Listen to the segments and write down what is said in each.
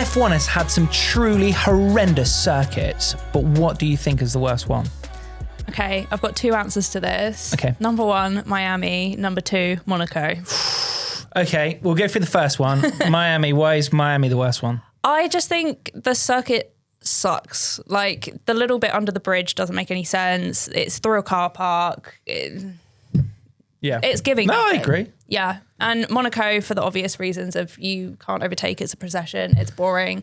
F1 has had some truly horrendous circuits, but what do you think is the worst one? Okay, I've got two answers to this. Okay. Number one, Miami. Number two, Monaco. Okay, we'll go through the first one. Miami. Why is Miami the worst one? I just think the circuit sucks. Like, the little bit under the bridge doesn't make any sense. It's through a car park. Yeah. It's giving No, nothing. I agree. Yeah. And Monaco, for the obvious reasons of you can't overtake, it's a procession, it's boring.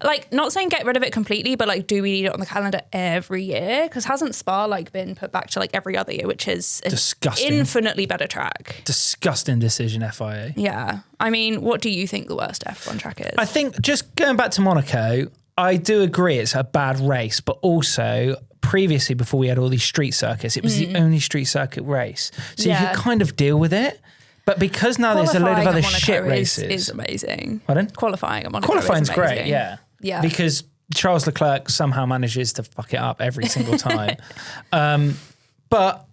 Like, not saying get rid of it completely, but like, do we need it on the calendar every year? Because hasn't Spa like been put back to like every other year, which is an Disgusting. infinitely better track. Disgusting decision, FIA. Yeah. I mean, what do you think the worst F1 track is? I think just going back to Monaco, I do agree it's a bad race, but also previously, before we had all these street circuits, it was the only street circuit race. So you could kind of deal with it. But because now there's a load of other shit races. Is amazing. Pardon? Qualifying at Monaco Qualifying's is amazing. great, yeah. Yeah. Because Charles Leclerc somehow manages to fuck it up every single time. But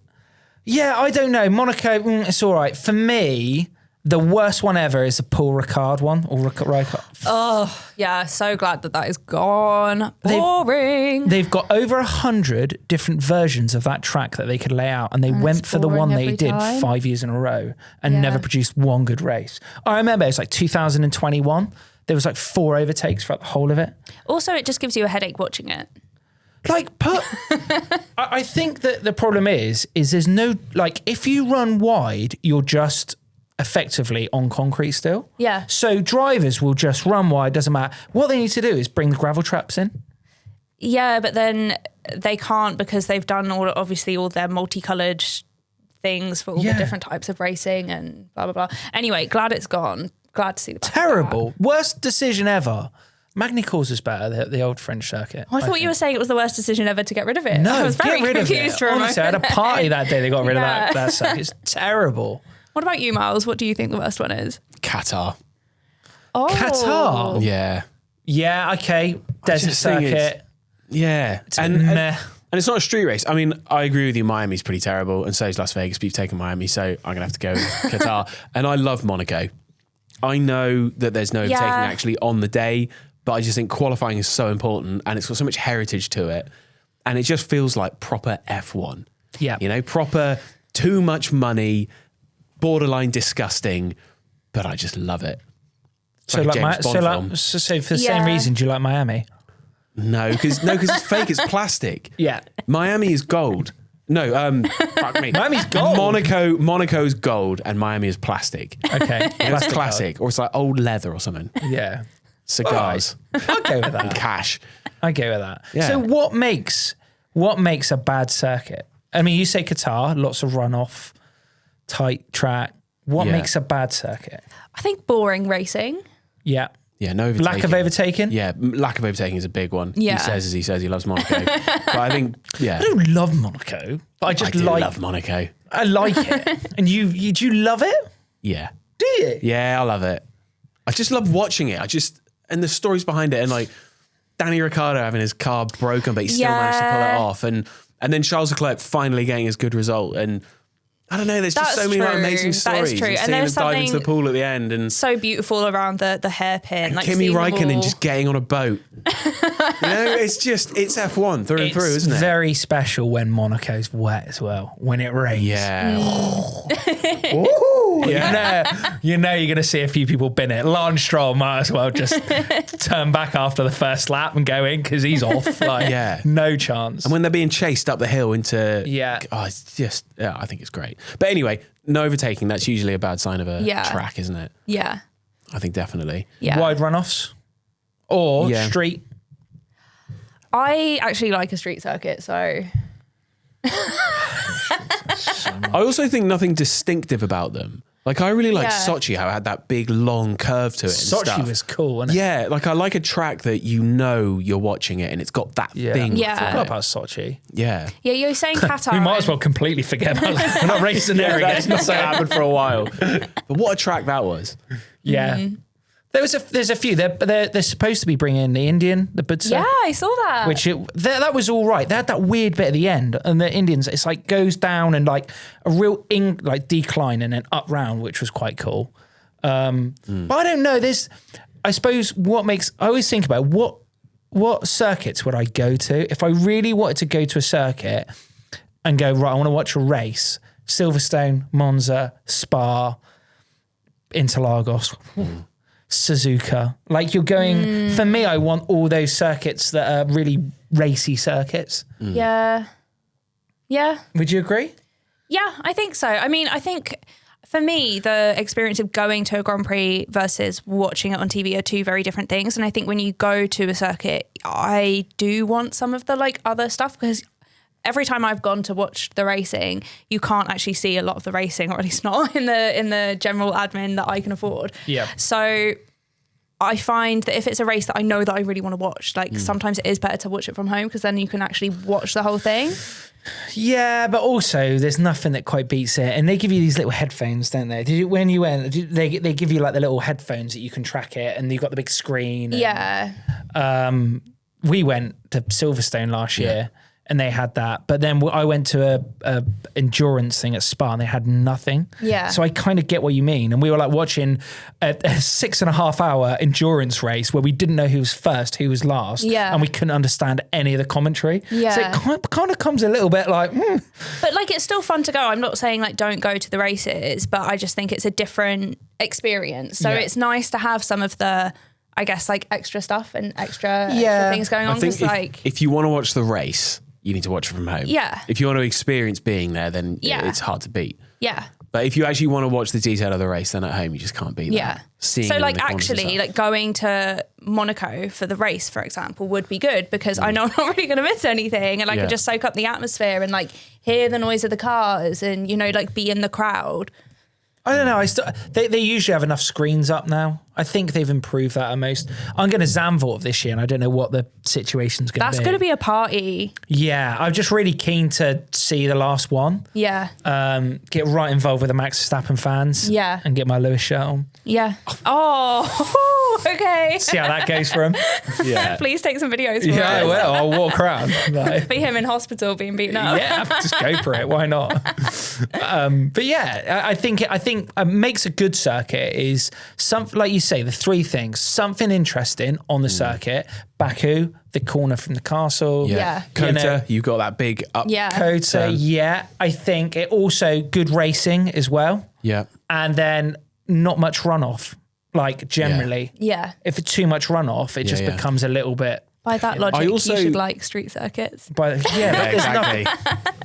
yeah, I don't know. Monaco, it's all right. For me, the worst one ever is the Paul Ricard one. Or Ricard. Oh, yeah. So glad that is gone. Boring. They've got over 100 different versions of that track that they could lay out, and they went for the one they did 5 years in a row and never produced one good race. I remember it was like 2021. There was like 4 overtakes throughout the whole of it. Also, it just gives you a headache watching it. Like, I think that the problem is there's no, like, if you run wide, you're just effectively on concrete still. Yeah. So drivers will just run wide, doesn't matter. What they need to do is bring the gravel traps in. Yeah, but then they can't because they've done all their multicoloured things for all the different types of racing and blah, blah, blah. Anyway, glad it's gone. Glad to see the Terrible. Worst decision ever. Magny-Cours is better, the old French circuit. I thought you were saying it was the worst decision ever to get rid of it. No, I was very get rid confused of for it. a Honestly, I had a moment. party that day they got rid of that circuit. It's terrible. What about you, Miles? What do you think the worst one is? Qatar. Oh. Qatar? Yeah. Yeah, okay. Desert just think circuit. Yeah. Meh. And it's not a street race. I mean, I agree with you. Miami's pretty terrible, and so is Las Vegas, but you've taken Miami, so I'm going to have to go with Qatar. And I love Monaco. I know that there's no overtaking actually on the day, but I just think qualifying is so important, and it's got so much heritage to it. And it just feels like proper F1. Yeah. You know, proper, too much money, borderline disgusting, but I just love it. It's So, like a like James Bond film. so for the same reason, do you like Miami? No, because it's fake. It's plastic. Yeah. Miami is gold. No, fuck me. Miami's gold. Monaco's gold, and Miami is plastic. Okay. It's classic, or it's like old leather or something. Yeah. Cigars, I'll go with that. cash. I go with that. Yeah. So what makes a bad circuit? I mean, you say Qatar, lots of runoff, tight track. What makes a bad circuit? I think boring racing. Yeah. Yeah, no overtaking. Lack of overtaking? Yeah, lack of overtaking is a big one. Yeah. He says he loves Monaco. But I think, I don't love Monaco, but I just love Monaco. I like it. And do you love it? Yeah. Do you? Yeah, I love it. I just love watching it. And the stories behind it, and like Danny Ricciardo having his car broken, but he still managed to pull it off. And then Charles Leclerc finally getting his good result. And I don't know, there's just so many like, amazing stories. That is true. And And seeing there's him dive into something the pool at the end. And so beautiful around the hairpin. And like Kimi seeing them Räikkönen all. just getting on a boat. You know, it's F1 through and through, isn't it? It's very special when Monaco's wet as well, when it rains. Yeah. Ooh, you know you're going to see a few people bin it. Lance Stroll might as well just turn back after the first lap and go in because he's off. Like, no chance. And when they're being chased up the hill into... it's just... Yeah, I think it's great. But anyway, no overtaking. That's usually a bad sign of a track, isn't it? Yeah. I think definitely. Yeah. Wide runoffs or street. I actually like a street circuit, so... I also think nothing distinctive about them. Like, I really like Sochi, how it had that big, long curve to it. Sochi was cool, wasn't it? Yeah, like I like a track that you know you're watching it and it's got that thing. Yeah. I forgot about Sochi. Yeah. Yeah, you're saying Qatar. We might as well completely forget about it. We're not racing there again. That's not so happened for a while. But what a track that was. Yeah. Mm-hmm. There's a few. They're supposed to be bringing the Indian, the Budsa. Yeah, I saw that. Which that was all right. They had that weird bit at the end, and the Indians, it's like goes down and like a real decline and then up round, which was quite cool. But I don't know. I suppose I always think about what circuits would I go to if I really wanted to go to a circuit and go, right, I want to watch a race. Silverstone, Monza, Spa, Interlagos, Suzuka. Like you're going, for me, I want all those circuits that are really racy circuits. Yeah. Yeah. Would you agree? Yeah, I think so. I mean, I think for me, the experience of going to a Grand Prix versus watching it on TV are two very different things. And I think when you go to a circuit, I do want some of the like other stuff, because every time I've gone to watch the racing, you can't actually see a lot of the racing, or at least not in the general admin that I can afford. Yeah. So I find that if it's a race that I know that I really want to watch, like sometimes it is better to watch it from home, because then you can actually watch the whole thing. Yeah, but also there's nothing that quite beats it. And they give you these little headphones, don't they? When you went, they give you like the little headphones that you can track it, and you've got the big screen. Yeah. We went to Silverstone last year, and they had that. But then I went to a endurance thing at Spa, and they had nothing. Yeah. So I kind of get what you mean. And we were like watching a 6.5 hour endurance race where we didn't know who was first, who was last. Yeah. And we couldn't understand any of the commentary. Yeah. So it kind of comes a little bit like, But like, it's still fun to go. I'm not saying like don't go to the races, but I just think it's a different experience. So it's nice to have some of the, I guess, like extra stuff and extra things going on. I think if you want to watch the race, you need to watch it from home. Yeah. If you want to experience being there, then it's hard to beat. Yeah. But if you actually want to watch the detail of the race, then at home you just can't beat that. Yeah. Seeing so it in like the corners and actually stuff. like going to Monaco for the race, for example, would be good, because I know I'm not really going to miss anything, and I can just soak up the atmosphere and like hear the noise of the cars and, you know, like be in the crowd. I don't know. They usually have enough screens up now. I think they've improved that at most. I'm going to Zandvoort this year, and I don't know what the situation's going to be. That's going to be a party. Yeah, I'm just really keen to see the last one. Yeah. Get right involved with the Max Verstappen fans. Yeah. And get my Lewis shirt on. Yeah. Oh, okay. See how that goes for him. Yeah. Please take some videos for Yeah, I us. will. I'll walk around. Like, Be him in hospital being beaten up. yeah, just go for it. Why not? But yeah, I think makes a good circuit is something like you say, the three things: something interesting on the circuit, Baku, the corner from the castle, Yeah. Qatar, you've got that big up. Yeah. Kota. Yeah, I think it also good racing as well, Yeah. and then not much runoff. Like generally, Yeah. if it's too much runoff, it just yeah. becomes a little bit. By that logic, I also- you should like street circuits. But yeah, there's Exactly.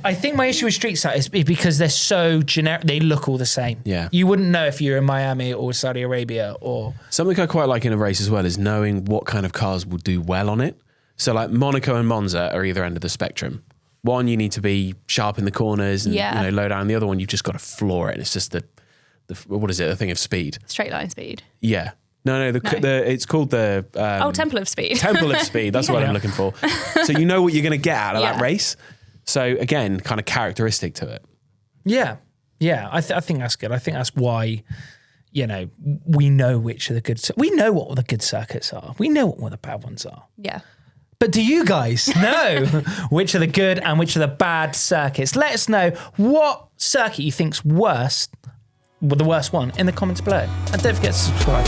I think my issue with street circuits is because they're so generic. They look all the same. Yeah. You wouldn't know if you're in Miami or Saudi Arabia or. Something I quite like in a race as well is knowing what kind of cars will do well on it. So like Monaco and Monza are either end of the spectrum. One, you need to be sharp in the corners and low down. The other one, you've just got to floor it. And it's just the what is it? A thing of speed. Straight line speed. Yeah. No. It's called the Temple of Speed. Temple of Speed. That's what I'm looking for. So you know what you're going to get out of that race. So again, kind of characteristic to it. Yeah. I think that's good. I think that's why, we know which are the good. We know what the good circuits are. We know what the bad ones are. Yeah. But do you guys know which are the good and which are the bad circuits? Let us know what circuit you think's worst, the worst one, in the comments below. And don't forget to subscribe.